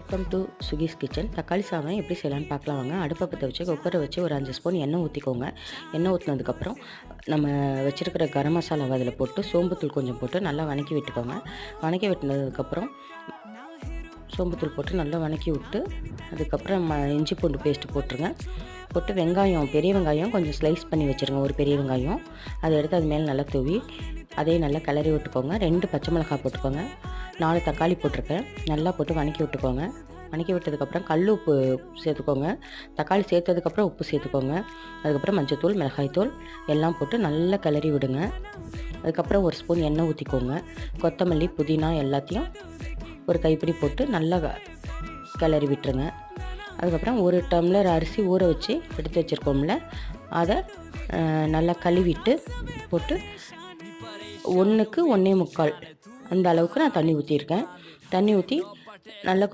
Welcome to சுகிஸ் kitchen. தக்காளி சாதம் எப்படி செய்யலான்னு பார்க்கலாம் வாங்க. அடுப்பை பற்ற வச்சு குக்கரை வச்சு ஒரு 5 ஸ்பூன் எண்ணெய் ஊற்றிக்கோங்க. எண்ணெய் ஊற்றினதுக்கப்புறம் நம்ம வச்சுருக்கிற கரம் மசாலாவை அதில் போட்டு சோம்புத்தூள் கொஞ்சம் போட்டு நல்லா வதக்கி விட்டுக்கோங்க. வதக்கி விட்டுனதுக்கப்புறம் சோம்புத்தூள் போட்டு நல்லா வதக்கி விட்டு அதுக்கப்புறம் இஞ்சி பூண்டு பேஸ்ட்டு போட்டுருங்க. போட்டு வெங்காயம், பெரிய வெங்காயம் கொஞ்சம் ஸ்லைஸ் பண்ணி வச்சுருங்க. ஒரு பெரிய வெங்காயம் அதை எடுத்து அது மேலே நல்லா தூவி அதே நல்லா கிளறி விட்டுக்கோங்க. 2 பச்சை மிளகாய் போட்டுக்கோங்க. 4 தக்காளி போட்டிருக்கேன். நல்லா போட்டு வதக்கி விட்டுக்கோங்க. வதக்கி விட்டதுக்கப்புறம் கல் உப்பு சேர்த்துக்கோங்க. தக்காளி சேர்த்ததுக்கப்புறம் உப்பு சேர்த்துக்கோங்க. அதுக்கப்புறம் மஞ்சள்தூள், மிளகாய்த்தூள் எல்லாம் போட்டு நல்லா கிளறி விடுங்க. அதுக்கப்புறம் ஒரு ஸ்பூன் எண்ணெய் ஊற்றிக்கோங்க. கொத்தமல்லி, புதினா எல்லாத்தையும் ஒரு கைப்பிடி போட்டு நல்லா கிளறி விட்டுருங்க. அதுக்கப்புறம் 1 டம்ளர் அரிசி ஊற வச்சு எடுத்து வச்சுருக்கோம்ல, அதை நல்லா கழுவிட்டு போட்டு 1க்கு 1 1/4 அந்த அளவுக்கு நான் தண்ணி ஊற்றிருக்கேன். தண்ணி ஊற்றி நல்லா